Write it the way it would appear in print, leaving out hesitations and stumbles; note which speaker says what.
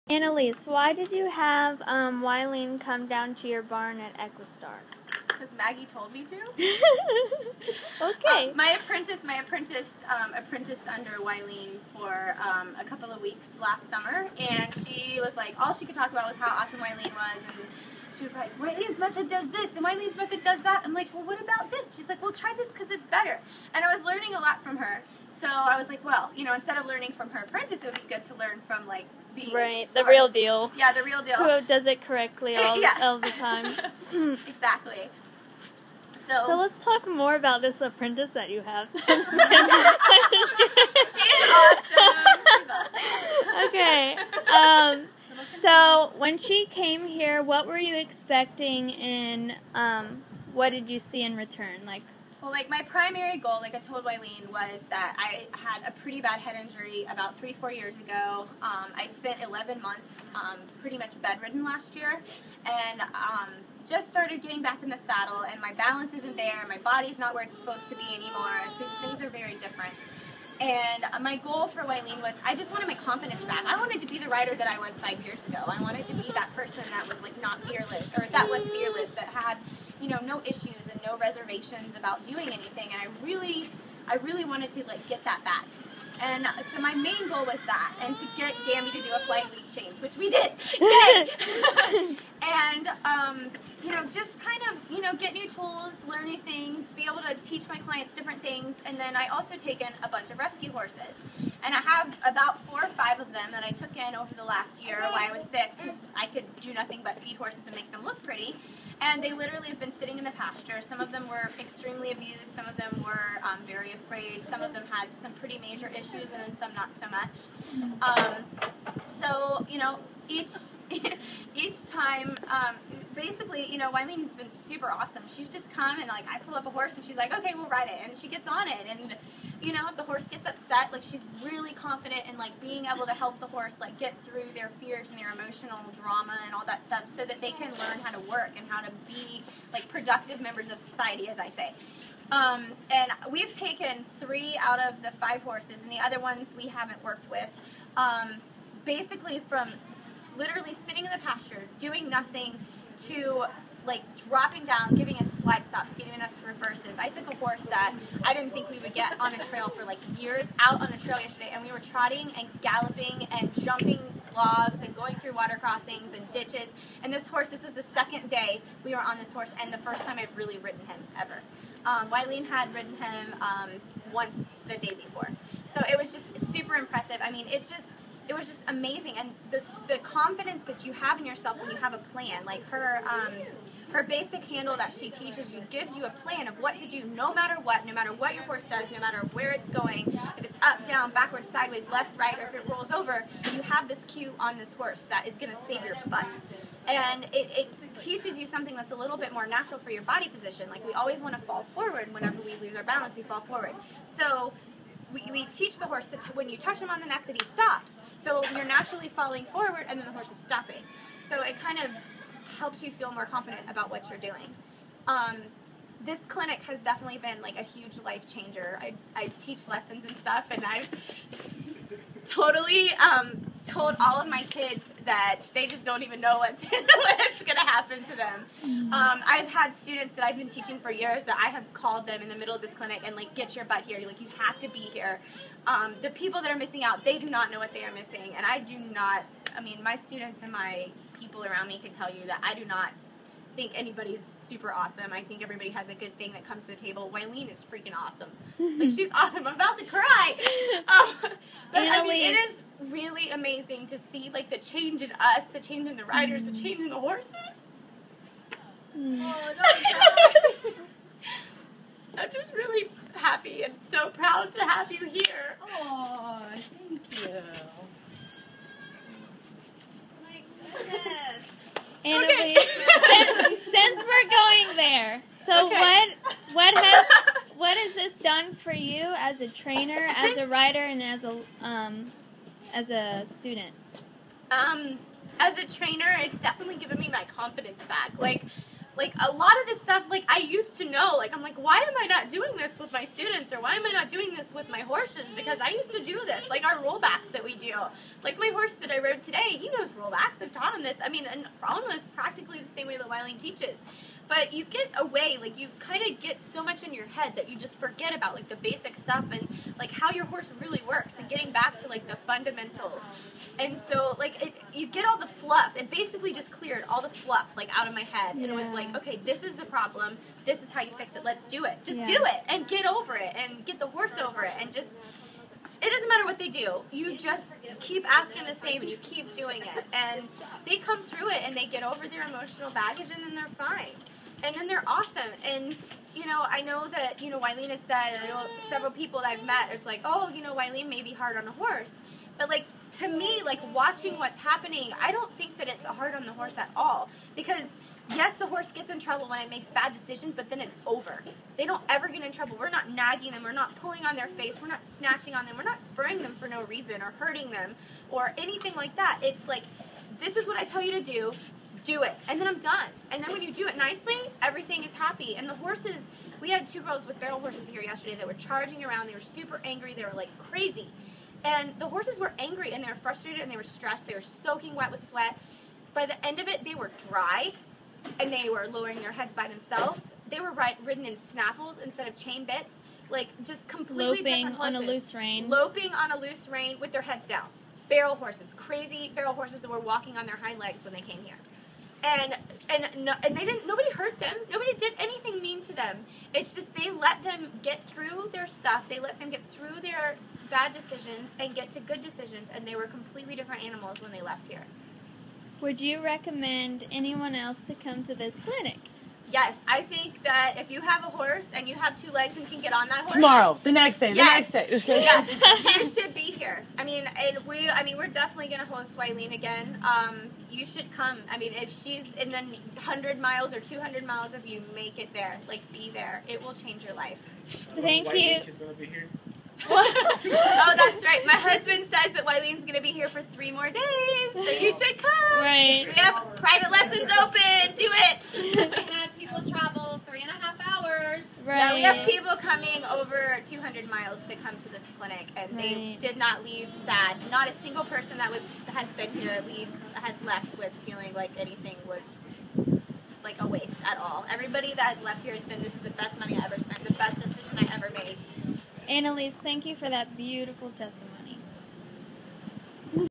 Speaker 1: Analese, why did you have Wylene come down to your barn at Equistar?
Speaker 2: Because Maggie told me to.
Speaker 1: Okay.
Speaker 2: My apprentice apprenticed under Wylene for a couple of weeks last summer, and she was like, all she could talk about was how awesome Wylene was, and she was like, Wylene's method does this, and Wylene's method does that. I'm like, well, what about this? She's like, well, try this because it's better. And I was learning a lot from her. So I was like, well, you know, instead of learning from her apprentice, it would be good to learn from, like,
Speaker 1: the real deal.
Speaker 2: Yeah, the real deal.
Speaker 1: Who does it correctly all the time.
Speaker 2: Exactly.
Speaker 1: So let's talk more about this apprentice that you have.
Speaker 2: She's awesome.
Speaker 1: Okay. So when she came here, what were you expecting, and what did you see in return?
Speaker 2: Well, my primary goal, like I told Wylene, was that I had a pretty bad head injury about 3-4 years ago. I spent 11 months pretty much bedridden last year, and just started getting back in the saddle, and my balance isn't there, my body's not where it's supposed to be anymore. Things are very different. And my goal for Wylene was, I just wanted my confidence back. I wanted to be the rider that I was 5 years ago. I wanted to be that person that was not fearless, or that was fearless, that had, you know, no issues and no reservations about doing anything. And I really wanted to get that back. And so my main goal was that, and to get Gammy to do a flight lead change, which we did. Yay! And you know, just kind of, you know, get new tools, learn new things, be able to teach my clients different things. And then I also taken a bunch of rescue horses, and I have about 4 or 5 of them that I took in over the last year while I was sick, because I could do nothing but feed horses and make them look pretty. And they literally have been sitting in the pasture. Some of them were extremely abused, some of them were very afraid, some of them had some pretty major issues, and then some not so much. So, you know, each time, basically, you know, Wylene's been super awesome. She's just come and, I pull up a horse and she's like, okay, we'll ride it. And she gets on it. And, you know, if the horse gets upset, she's really confident in, being able to help the horse, get through their fears and their emotional drama and all that stuff, so that they can learn how to work and how to be, productive members of society, as I say. And we've taken 3 out of the 5 horses, and the other ones we haven't worked with, basically from literally sitting in the pasture, doing nothing, to dropping down, giving us slide stops, giving us reverses. I took a horse that I didn't think we would get on a trail for years, out on a trail yesterday, and we were trotting and galloping and jumping logs and going through water crossings and ditches. And this horse, this was the 2nd day we were on this horse, and the first time I've really ridden him ever. Wylene had ridden him once the day before. So it was just super impressive. I mean, it was just amazing, and the confidence that you have in yourself when you have a plan. Her basic handle that she teaches you gives you a plan of what to do no matter what your horse does, no matter where it's going, if it's up, down, backwards, sideways, left, right, or if it rolls over, you have this cue on this horse that is going to save your butt. And it teaches you something that's a little bit more natural for your body position. We always want to fall forward. Whenever we lose our balance, we fall forward. So we teach the horse to, when you touch him on the neck, that he stops. So you're naturally falling forward, and then the horse is stopping. So it kind of helps you feel more confident about what you're doing. This clinic has definitely been a huge life changer. I teach lessons and stuff, and I've totally told all of my kids that they just don't even know what's going to happen to them. I've had students that I've been teaching for years that I have called them in the middle of this clinic and get your butt here. You have to be here. The people that are missing out, they do not know what they are missing, and I do not. I mean, my students and my people around me can tell you that I do not think anybody's super awesome. I think everybody has a good thing that comes to the table. Wylene is freaking awesome. She's awesome. I'm about to cry. But I mean, it is really amazing to see the change in us, the change in the riders, the change in the horses. I'm just really happy and so proud to have you here.
Speaker 3: Oh, thank you.
Speaker 2: My goodness.
Speaker 1: Annalise, since we're going there, so
Speaker 2: okay.
Speaker 1: what has this done for you as a trainer, as a rider, and as a student?
Speaker 2: As a trainer, it's definitely given me my confidence back. like, a lot of this stuff, like, I used to know. Like, I'm like, why am I not doing this with my students, or why am I not doing this with my horses? Because I used to do this, like our rollbacks that we do. Like, my horse that I rode today, he knows rollbacks. I've taught him this. I mean, and almost practically the same way that Wylene teaches. But you get away, like, you kind of get so much in your head that you just forget about, like, the basic stuff and, like, how your horse really works and getting back to, like, the fundamentals. And so, like, you get all the fluff. It basically just cleared all the fluff, like, out of my head. And it was like, okay, this is the problem. This is how you fix it. Let's do it. Just do it and get over it and get the horse over it. And just, it doesn't matter what they do. You just keep asking the same and you keep doing it. And they come through it and they get over their emotional baggage and then they're fine. And then they're awesome. And, you know, I know that, you know, Wylene has said, and I know several people that I've met, it's like, oh, you know, Wylene may be hard on a horse. But, like, to me, like, watching what's happening, I don't think that it's hard on the horse at all. Because, yes, the horse gets in trouble when it makes bad decisions, but then it's over. They don't ever get in trouble. We're not nagging them. We're not pulling on their face. We're not snatching on them. We're not spurring them for no reason or hurting them or anything like that. It's like, this is what I tell you to do. Do it. And then I'm done. And then when you do it nicely, everything is happy. And the horses, we had 2 girls with barrel horses here yesterday that were charging around. They were super angry. They were, like, crazy. And the horses were angry and they were frustrated and they were stressed. They were soaking wet with sweat. By the end of it, they were dry and they were lowering their heads by themselves. They were ridden in snaffles instead of chain bits. Like, just completely different horses.
Speaker 1: Loping on a loose rein.
Speaker 2: Loping on a loose rein with their heads down. Barrel horses. Crazy barrel horses that were walking on their hind legs when they came here. And they didn't. Nobody hurt them. Nobody did anything mean to them. It's just they let them get through their stuff. They let them get through their bad decisions and get to good decisions. And they were completely different animals when they left here.
Speaker 1: Would you recommend anyone else to come to this clinic?
Speaker 2: Yes, I think that if you have a horse and you have 2 legs and can get on that horse
Speaker 3: Tomorrow, the next day,
Speaker 2: yes,
Speaker 3: the next
Speaker 2: day. Yeah, you should be here. I mean, we're definitely gonna host Wylene again. You should come. I mean, if she's in the 100 miles or 200 miles of you, make it there. Like, be there. It will change your life.
Speaker 1: Thank you.
Speaker 2: Oh, that's right. My husband says that Wylene's going to be here for 3 more days, so you should come.
Speaker 1: Right.
Speaker 2: We have private lessons open. Do it.
Speaker 4: We had people travel 3.5 hours.
Speaker 1: Right.
Speaker 2: Yeah, we have people coming over 200 miles to come to this clinic, and they did not leave sad. Not a single person that has been here has left with feeling like anything was like a waste at all. Everybody that has left here has been, this is the best money I ever spent, the best decision I ever made.
Speaker 1: Analese, thank you for that beautiful testimony.